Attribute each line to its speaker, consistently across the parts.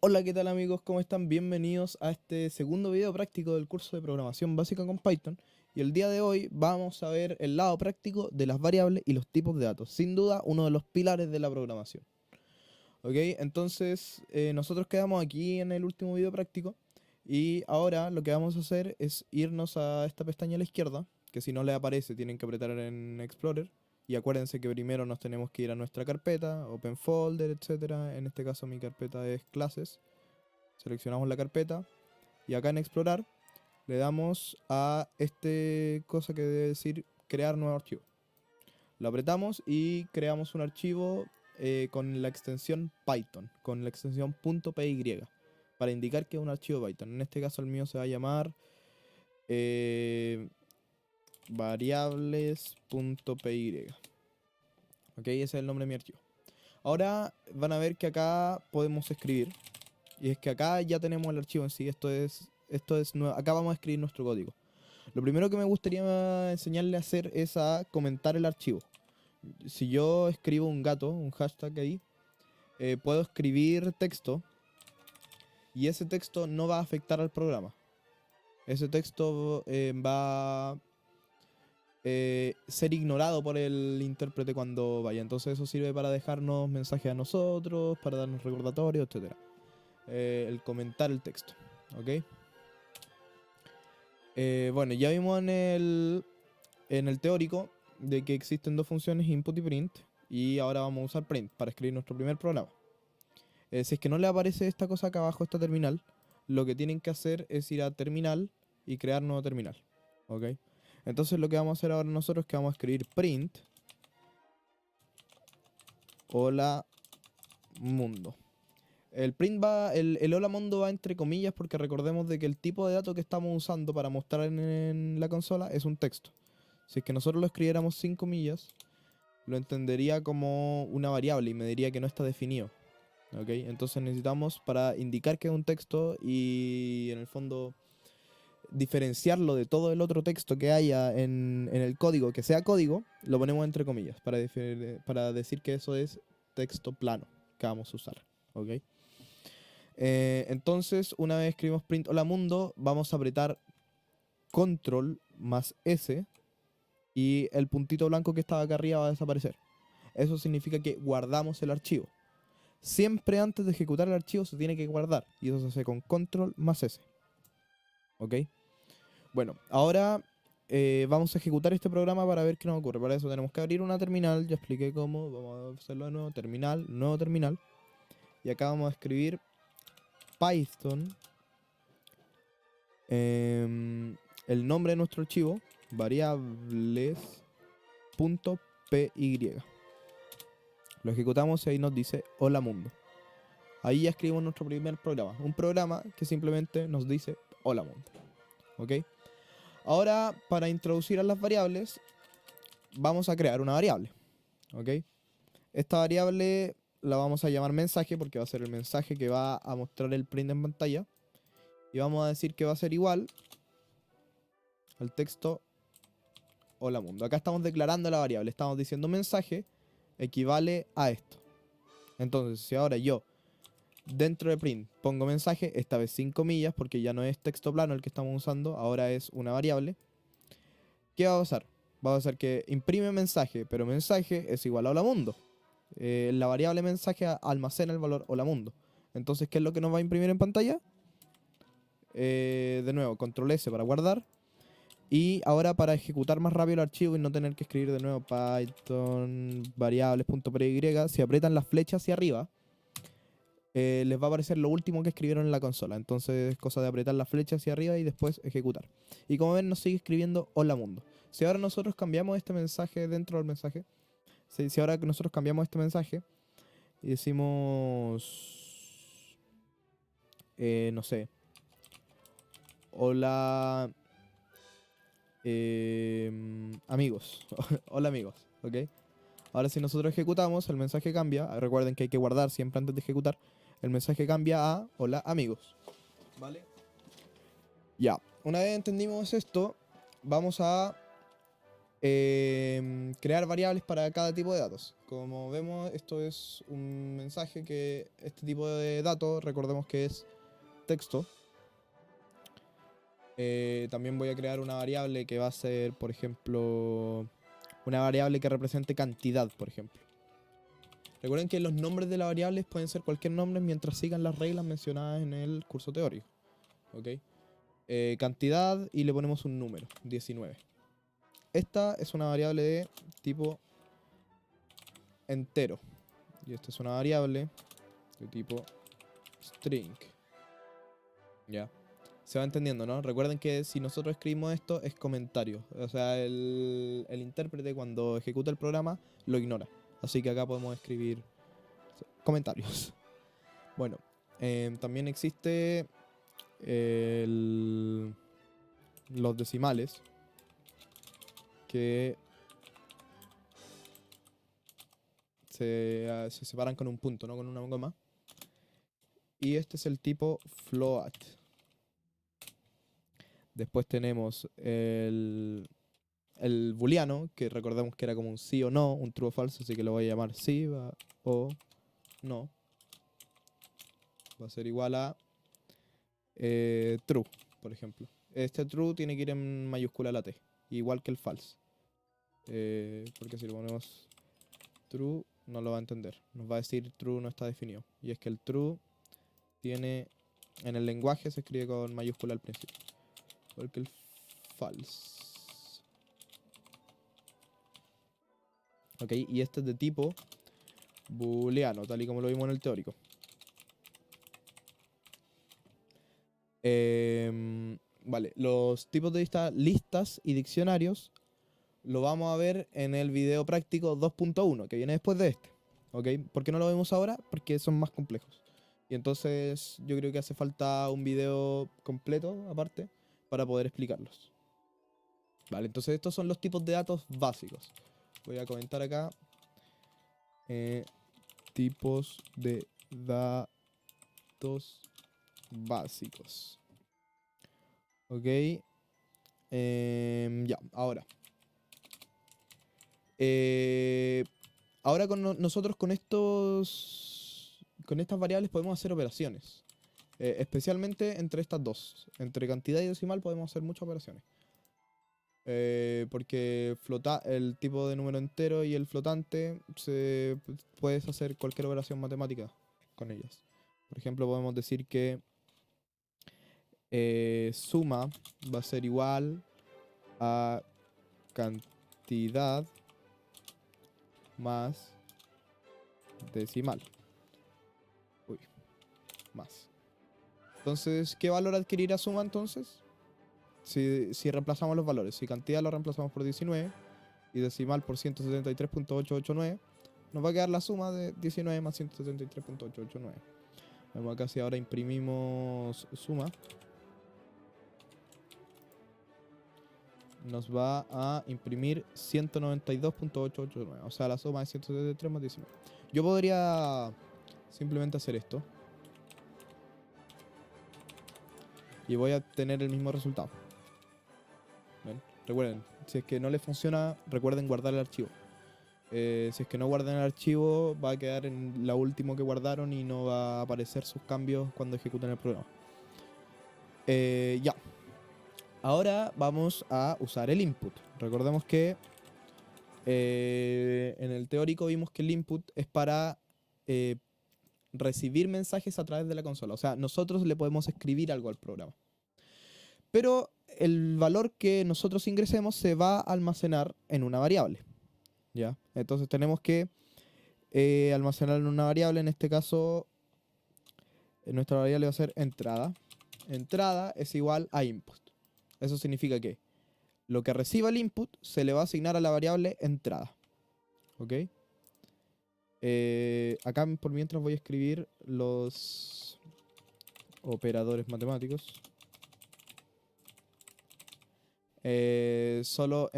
Speaker 1: Hola, ¿qué tal amigos? ¿Cómo están? Bienvenidos a este segundo video práctico del curso de programación básica con Python. Y el día de hoy vamos a ver el lado práctico de las variables y los tipos de datos. Sin duda, uno de los pilares de la programación. ¿Ok? Entonces, nosotros quedamos aquí en el último video práctico. Y ahora lo que vamos a hacer es irnos a esta pestaña a la izquierda, que si no les aparece tienen que apretar en Explorer. Y acuérdense que primero nos tenemos que ir a nuestra carpeta, Open Folder, etcétera. En este caso mi carpeta es clases. Seleccionamos la carpeta y acá en explorar le damos a este cosa que debe decir crear nuevo archivo. Lo apretamos y creamos un archivo con la extensión Python, con la extensión .py, para indicar que es un archivo Python. En este caso el mío se va a llamar variables.py. Ok, ese es el nombre de mi archivo. Ahora van a ver que acá podemos escribir. Y es que acá ya tenemos el archivo en sí. Acá vamos a escribir nuestro código. Lo primero que me gustaría enseñarle a hacer es a comentar el archivo. Si yo escribo un gato, un hashtag ahí, puedo escribir texto y ese texto no va a afectar al programa. Ese texto va a ser ignorado por el intérprete cuando vaya. Entonces eso sirve para dejarnos mensajes a nosotros, para darnos recordatorios, etc. El comentar el texto. ¿Ok? Bueno, ya vimos en el teórico de que existen dos funciones, input y print. Y ahora vamos a usar print para escribir nuestro primer programa. Si es que no le aparece esta cosa acá abajo, esta terminal, lo que tienen que hacer es ir a terminal y crear nuevo terminal. ¿Ok? Entonces lo que vamos a hacer ahora nosotros es que vamos a escribir print hola mundo. El hola mundo va entre comillas porque recordemos de que el tipo de dato que estamos usando para mostrar en la consola es un texto. Si es que nosotros lo escribiéramos sin comillas, lo entendería como una variable y me diría que no está definido. ¿Ok? Entonces necesitamos, para indicar que es un texto y en el fondo diferenciarlo de todo el otro texto que haya en el código, que sea código, lo ponemos entre comillas para decir que eso es texto plano que vamos a usar. ¿Ok? Entonces, una vez escribimos print hola mundo, vamos a apretar control más S y el puntito blanco que estaba acá arriba va a desaparecer. Eso significa que guardamos el archivo. Siempre antes de ejecutar el archivo se tiene que guardar. Y eso se hace con control más S. ¿Ok? Bueno, ahora vamos a ejecutar este programa para ver qué nos ocurre. Para eso tenemos que abrir una terminal. Ya expliqué cómo. Vamos a hacerlo de nuevo. Terminal, nuevo terminal. Y acá vamos a escribir Python. El nombre de nuestro archivo. Variables.py. Lo ejecutamos y ahí nos dice hola mundo. Ahí ya escribimos nuestro primer programa. Un programa que simplemente nos dice hola mundo. ¿Ok? Ahora, para introducir a las variables, vamos a crear una variable. ¿Ok? Esta variable la vamos a llamar mensaje porque va a ser el mensaje que va a mostrar el print en pantalla. Y vamos a decir que va a ser igual al texto hola mundo. Acá estamos declarando la variable. Estamos diciendo mensaje equivale a esto. Entonces, si ahora yo dentro de print pongo mensaje, esta vez sin comillas porque ya no es texto plano el que estamos usando, ahora es una variable. ¿Qué va a pasar? Va a pasar que imprime mensaje, pero mensaje es igual a hola mundo. La variable mensaje almacena el valor hola mundo. Entonces, ¿qué es lo que nos va a imprimir en pantalla? De nuevo, control S para guardar. Y ahora para ejecutar más rápido el archivo y no tener que escribir de nuevo Python variables.py, si aprietan la flecha hacia arriba, les va a aparecer lo último que escribieron en la consola. Entonces es cosa de apretar la flecha hacia arriba y después ejecutar. Y como ven nos sigue escribiendo hola mundo. Si ahora nosotros cambiamos este mensaje dentro del mensaje, si ahora nosotros cambiamos este mensaje y decimos, no sé, hola amigos, hola amigos, ¿ok? Ahora si nosotros ejecutamos, el mensaje cambia. Recuerden que hay que guardar siempre antes de ejecutar. El mensaje cambia a hola amigos. ¿Vale? Ya. Una vez entendimos esto, vamos a crear variables para cada tipo de datos. Como vemos, esto es un mensaje que este tipo de datos, recordemos que es texto. También voy a crear una variable que va a ser, por ejemplo, una variable que represente cantidad, por ejemplo. Recuerden que los nombres de las variables pueden ser cualquier nombre mientras sigan las reglas mencionadas en el curso teórico. ¿Ok? Cantidad y le ponemos un número, 19. Esta es una variable de tipo entero. Y esta es una variable de tipo string. ¿Ya? Se va entendiendo, ¿no? Recuerden que si nosotros escribimos esto es comentario. O sea, el intérprete cuando ejecuta el programa lo ignora. Así que acá podemos escribir comentarios. Bueno, también existe los decimales que se separan con un punto, no con una coma. Y este es el tipo float. Después tenemos el booleano, que recordemos que era como un sí o no, un true o false, así que lo voy a llamar sí o no. Va a ser igual a true, por ejemplo. Este true tiene que ir en mayúscula la T, igual que el false. Porque si lo ponemos true, no lo va a entender. Nos va a decir true no está definido. Y es que el true tiene, en el lenguaje se escribe con mayúscula al principio. Igual que el false. Ok, y este es de tipo booleano, tal y como lo vimos en el teórico. Vale, los tipos de listas y diccionarios lo vamos a ver en el video práctico 2.1, que viene después de este. ¿Ok? ¿Por qué no lo vemos ahora? Porque son más complejos. Y entonces yo creo que hace falta un video completo, aparte, para poder explicarlos. Vale, entonces estos son los tipos de datos básicos. Voy a comentar acá. Tipos de datos básicos. Ok. Ya, ahora. Ahora nosotros con estas variables podemos hacer operaciones. Especialmente entre estas dos. Entre cantidad y decimal podemos hacer muchas operaciones. Porque el tipo de número entero y el flotante puedes hacer cualquier operación matemática con ellas. Por ejemplo, podemos decir que suma va a ser igual a cantidad más decimal. Uy, más. Entonces, ¿qué valor adquirirá suma entonces? Si reemplazamos los valores. Si cantidad lo reemplazamos por 19 y decimal por 173.889, nos va a quedar la suma de 19 más 173.889. Vemos acá si ahora imprimimos suma. Nos va a imprimir 192.889. O sea, la suma es 173 más 19. Yo podría simplemente hacer esto. Y voy a tener el mismo resultado. ¿Ven? Recuerden, si es que no les funciona, recuerden guardar el archivo. Si es que no guardan el archivo, va a quedar en la última que guardaron y no va a aparecer sus cambios cuando ejecuten el programa. Ya. Ahora vamos a usar el input. Recordemos que en el teórico vimos que el input es para recibir mensajes a través de la consola. O sea, nosotros le podemos escribir algo al programa. Pero el valor que nosotros ingresemos se va a almacenar en una variable. ¿Ya? Entonces tenemos que almacenar en una variable. En este caso, nuestra variable va a ser entrada. Entrada es igual a input. Eso significa que lo que reciba el input se le va a asignar a la variable entrada. ¿Ok? Acá por mientras voy a escribir los operadores matemáticos. Solo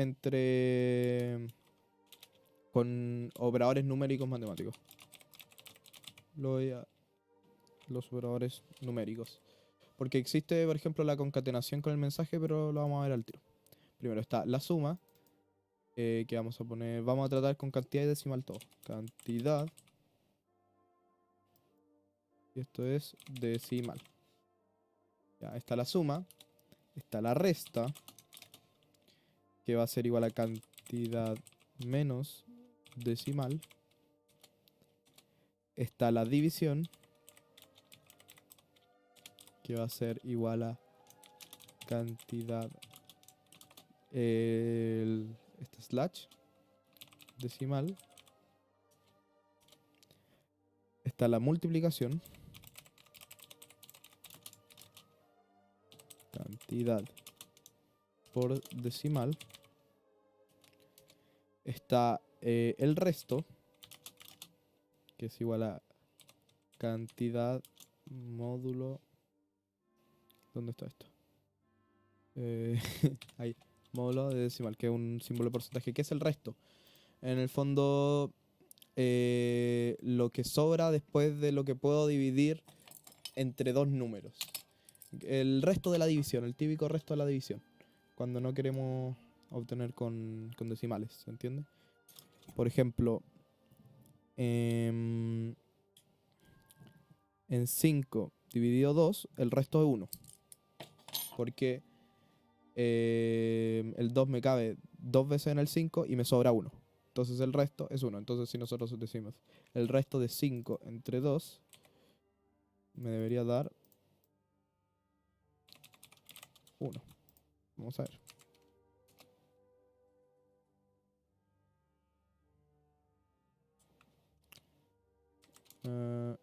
Speaker 1: con operadores numéricos matemáticos. Los operadores numéricos. Porque existe, por ejemplo, la concatenación con el mensaje, pero lo vamos a ver al tiro. Primero está la suma. Que vamos a poner, vamos a tratar con cantidad y decimal todo. Cantidad. Y esto es decimal. Ya, está la suma. Está la resta. Que va a ser igual a cantidad menos decimal. Está la división. Que va a ser igual a cantidad. Este slash decimal. Está la multiplicación. Cantidad por decimal. Está el resto, que es igual a cantidad módulo. ¿Dónde está esto? Ahí, módulo de decimal, que es un símbolo de porcentaje. ¿Qué es el resto? En el fondo, lo que sobra después de lo que puedo dividir entre dos números. El resto de la división, el típico resto de la división. Cuando no queremos obtener con decimales, ¿se entiende? Por ejemplo, en 5 dividido 2, el resto es 1. Porque el 2 me cabe 2 veces en el 5 y me sobra 1. Entonces el resto es 1. Entonces si nosotros decimos el resto de 5 entre 2, me debería dar 1. Vamos a ver.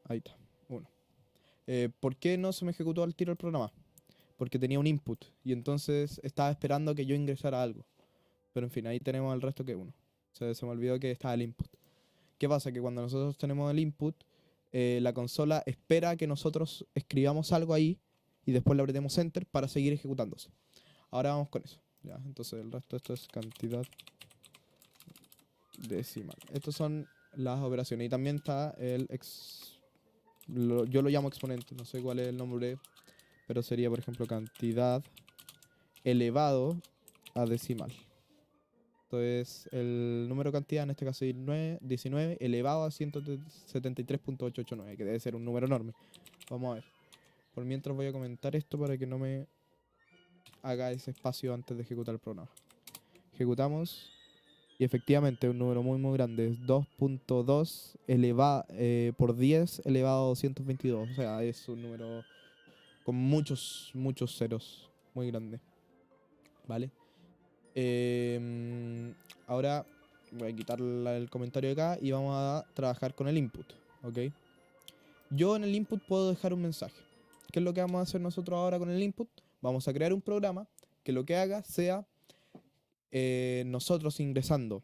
Speaker 1: Ahí está, 1. ¿Por qué no se me ejecutó al tiro el programa? Porque tenía un input y entonces estaba esperando a que yo ingresara algo. Pero en fin, ahí tenemos el resto que es 1. Se me olvidó que estaba el input. ¿Qué pasa? Que cuando nosotros tenemos el input, la consola espera que nosotros escribamos algo ahí y después le apretemos enter para seguir ejecutándose. Ahora vamos con eso. Ya, entonces el resto de esto es cantidad decimal. Estas son las operaciones. Y también está el yo lo llamo exponente, no sé cuál es el nombre, pero sería por ejemplo cantidad elevado a decimal. Entonces el número de cantidad, en este caso 19 elevado a 173.889, que debe ser un número enorme. Vamos a ver. Por mientras voy a comentar esto para que no me haga ese espacio antes de ejecutar el programa. Ejecutamos y efectivamente un número muy muy grande. Es 2.2 por 10 elevado a 222. O sea, es un número con muchos ceros. Muy grande. ¿Vale? Ahora voy a quitar el comentario de acá y vamos a trabajar con el input. ¿Ok? Yo en el input puedo dejar un mensaje. ¿Qué es lo que vamos a hacer nosotros ahora con el input? Vamos a crear un programa que lo que haga sea nosotros ingresando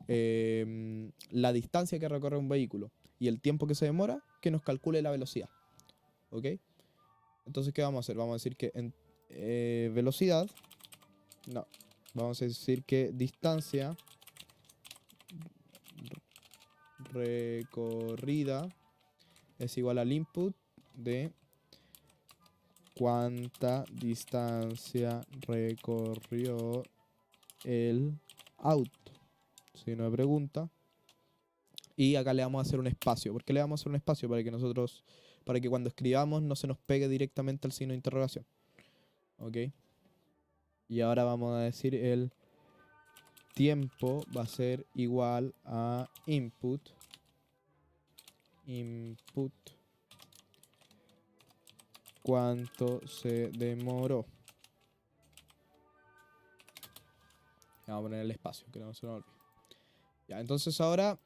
Speaker 1: la distancia que recorre un vehículo y el tiempo que se demora, que nos calcule la velocidad. ¿Ok? Entonces, ¿qué vamos a hacer? Vamos a decir que en velocidad, no, vamos a decir que distancia recorrida es igual al input de cuánta distancia recorrió el auto. Si no me pregunta. Y acá le vamos a hacer un espacio. ¿Por qué le vamos a hacer un espacio? Para que cuando escribamos no se nos pegue directamente el signo de interrogación. ¿Ok? Y ahora vamos a decir el tiempo va a ser igual a input. Input. ¿Cuánto se demoró? Vamos a poner el espacio, que no se nos olvide. Ya, entonces ahora,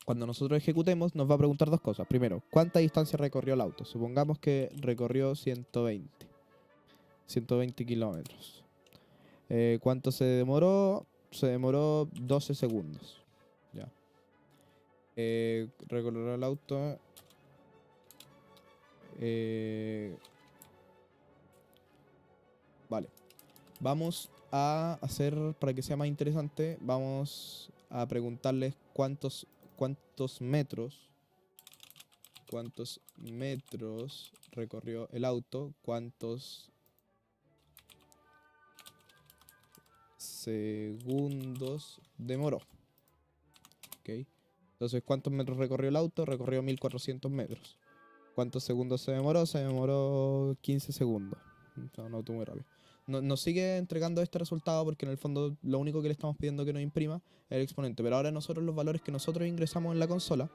Speaker 1: cuando nosotros ejecutemos, nos va a preguntar dos cosas. Primero, ¿cuánta distancia recorrió el auto? Supongamos que recorrió 120 kilómetros. ¿Cuánto se demoró? Se demoró 12 segundos. Ya. Recorrió el auto. Vale. Vamos a hacer, para que sea más interesante, vamos a preguntarles cuántos metros recorrió el auto, cuántos segundos demoró. ¿Ok? Entonces, ¿cuántos metros recorrió el auto? Recorrió 1400 metros. ¿Cuántos segundos se demoró? Se demoró 15 segundos. No auto muy rápido. Nos sigue entregando este resultado porque en el fondo lo único que le estamos pidiendo que nos imprima es el exponente. Pero ahora nosotros los valores que nosotros ingresamos en la consola,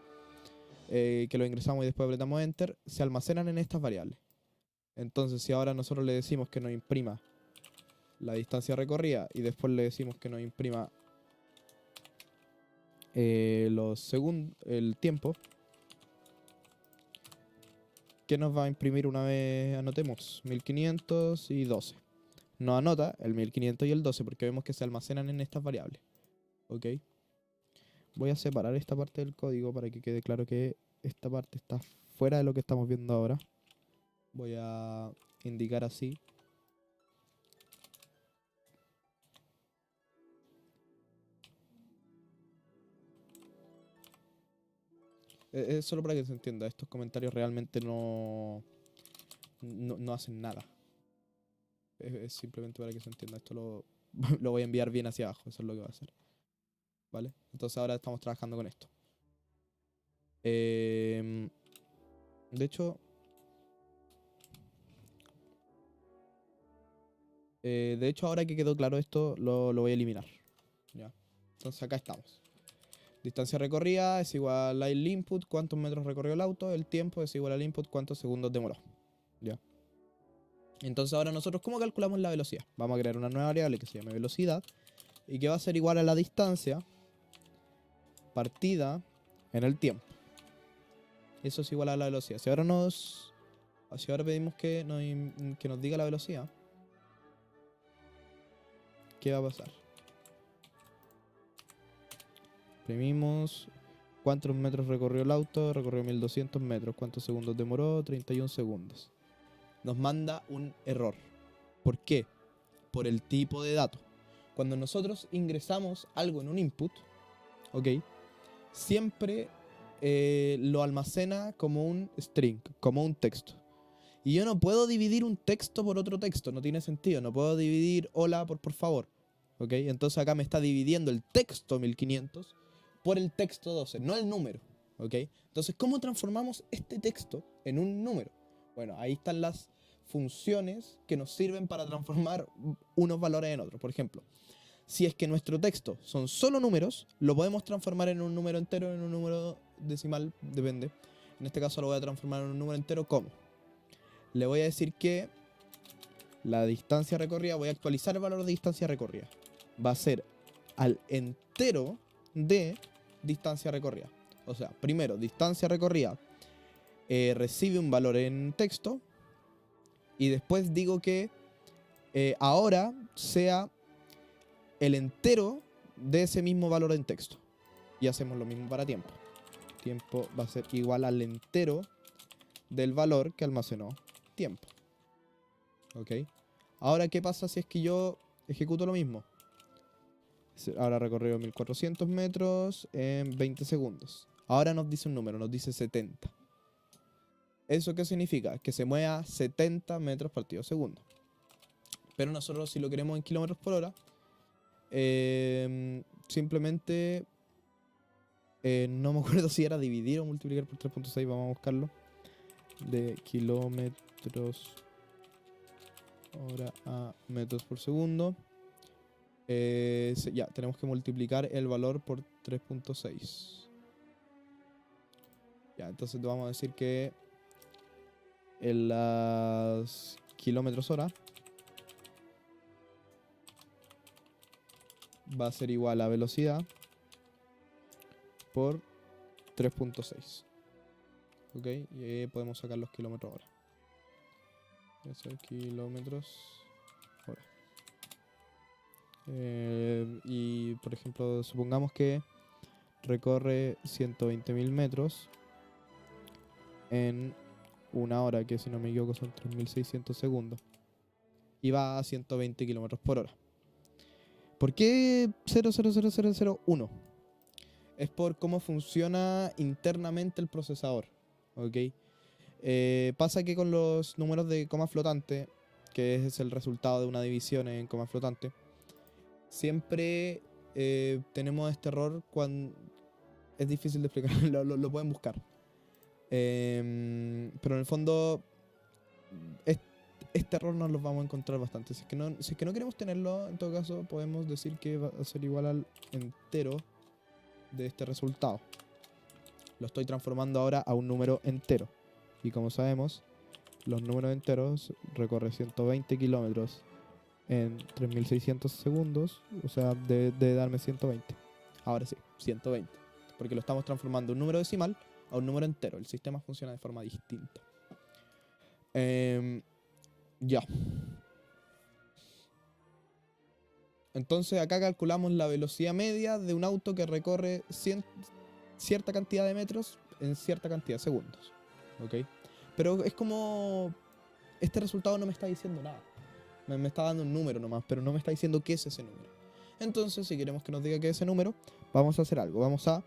Speaker 1: que los ingresamos y después apretamos Enter, se almacenan en estas variables. Entonces, si ahora nosotros le decimos que nos imprima la distancia recorrida y después le decimos que nos imprima el tiempo, ¿qué nos va a imprimir una vez anotemos? 1500 y 12. Nos anota el 1500 y el 12 porque vemos que se almacenan en estas variables. ¿Ok? Voy a separar esta parte del código para que quede claro que esta parte está fuera de lo que estamos viendo ahora. Voy a indicar así. Es solo para que se entienda. Estos comentarios realmente no hacen nada. Es simplemente para que se entienda. Esto lo voy a enviar bien hacia abajo. Eso es lo que va a hacer. ¿Vale? Entonces ahora estamos trabajando con esto. De hecho, ahora que quedó claro esto, lo voy a eliminar. ¿Ya? Entonces acá estamos. Distancia recorrida es igual al input, cuántos metros recorrió el auto. El tiempo es igual al input, cuántos segundos demoró. ¿Ya? Entonces ahora nosotros, ¿cómo calculamos la velocidad? Vamos a crear una nueva variable que se llame velocidad y que va a ser igual a la distancia partida en el tiempo. Eso es igual a la velocidad. Si ahora pedimos que nos diga la velocidad, ¿qué va a pasar? Imprimimos. ¿Cuántos metros recorrió el auto? Recorrió 1200 metros. ¿Cuántos segundos demoró? 31 segundos. Nos manda un error. ¿Por qué? Por el tipo de dato. Cuando nosotros ingresamos algo en un input, ¿ok? Siempre lo almacena como un string, como un texto. Y yo no puedo dividir un texto por otro texto, no tiene sentido. No puedo dividir hola por favor. ¿Ok? Entonces acá me está dividiendo el texto 1500 por el texto 12, no el número. ¿Ok? Entonces, ¿cómo transformamos este texto en un número? Bueno, ahí están las funciones que nos sirven para transformar unos valores en otros. Por ejemplo, si es que nuestro texto son solo números, lo podemos transformar en un número entero, en un número decimal, depende. En este caso lo voy a transformar en un número entero. ¿Cómo? Le voy a decir que la distancia recorrida, voy a actualizar el valor de distancia recorrida. Va a ser al entero de distancia recorrida. O sea, primero, distancia recorrida recibe un valor en texto y después digo que ahora sea el entero de ese mismo valor en texto. Y hacemos lo mismo para tiempo. Tiempo va a ser igual al entero del valor que almacenó tiempo. ¿Ok? Ahora, ¿qué pasa si es que yo ejecuto lo mismo? Ahora recorrido 1400 metros en 20 segundos. Ahora nos dice un número, nos dice 70. ¿Eso qué significa? Que se mueva 70 metros partido segundo. Pero nosotros, si lo queremos en kilómetros por hora, simplemente no me acuerdo si era dividir o multiplicar por 3.6. Vamos a buscarlo. De kilómetros hora a metros por segundo. Ya, tenemos que multiplicar el valor por 3.6. Ya, entonces vamos a decir que en las kilómetros hora va a ser igual a velocidad por 3.6. ¿Ok? Y ahí podemos sacar los kilómetros hora. Voy a hacer kilómetros hora. Y por ejemplo, supongamos que recorre 120.000 metros en una hora, que si no me equivoco son 3600 segundos. Y va a 120 kilómetros por hora. ¿Por qué 0,00001? Es por cómo funciona internamente el procesador. ¿Ok? Pasa que con los números de coma flotante, que es el resultado de una división en coma flotante, siempre tenemos este error cuando... Es difícil de explicar, lo pueden buscar. Pero en el fondo, este error nos lo vamos a encontrar bastante. Si es que no queremos tenerlo, en todo caso, podemos decir que va a ser igual al entero de este resultado. Lo estoy transformando ahora a un número entero. Y como sabemos, los números enteros recorren 120 kilómetros en 3600 segundos. O sea, de darme 120. Ahora sí, 120. Porque lo estamos transformando de un número decimal a un número entero. El sistema funciona de forma distinta. Ya. Entonces acá calculamos la velocidad media de un auto que recorre cierta cantidad de metros en cierta cantidad de segundos. ¿Ok? Pero es como... Este resultado no me está diciendo nada. Me está dando un número nomás, pero no me está diciendo qué es ese número. Entonces, si queremos que nos diga qué es ese número, vamos a hacer algo. Vamos a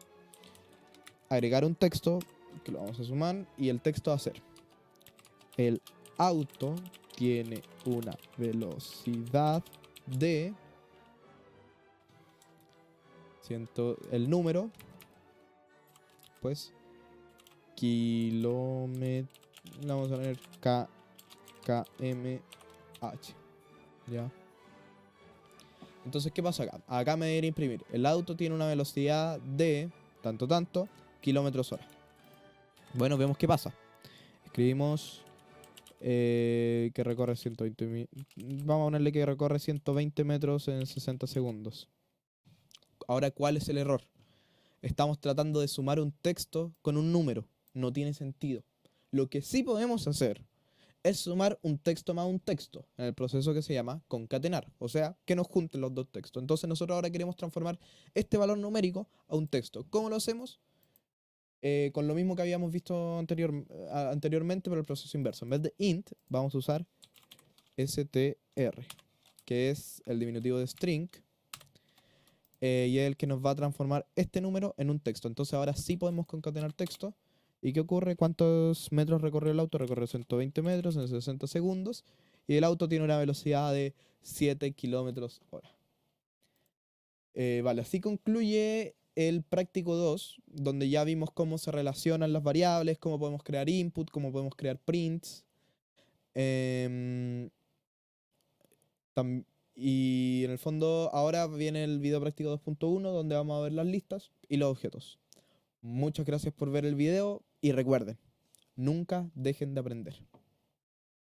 Speaker 1: agregar un texto, que lo vamos a sumar, y el texto va a ser: el auto tiene una velocidad de... el número, pues, kilómetros... Vamos a poner kmh. ¿Ya? Entonces, ¿qué pasa acá? Acá me debería imprimir: el auto tiene una velocidad de tanto kilómetros hora. Bueno, vemos qué pasa. Escribimos que recorre 120... Vamos a ponerle que recorre 120 metros en 60 segundos. Ahora, ¿cuál es el error? Estamos tratando de sumar un texto con un número. No tiene sentido. Lo que sí podemos hacer es sumar un texto más un texto en el proceso que se llama concatenar. O sea, que nos junten los dos textos. Entonces nosotros ahora queremos transformar este valor numérico a un texto. ¿Cómo lo hacemos? Con lo mismo que habíamos visto anteriormente, pero el proceso inverso. En vez de int, vamos a usar str, que es el diminutivo de string, y es el que nos va a transformar este número en un texto. Entonces ahora sí podemos concatenar texto. ¿Y qué ocurre? ¿Cuántos metros recorre el auto? Recorre 120 metros en 60 segundos. Y el auto tiene una velocidad de 7 kilómetros hora. Vale, así concluye el práctico 2, donde ya vimos cómo se relacionan las variables, cómo podemos crear input, cómo podemos crear prints. Y en el fondo ahora viene el video práctico 2.1, donde vamos a ver las listas y los objetos. Muchas gracias por ver el video y recuerden, nunca dejen de aprender.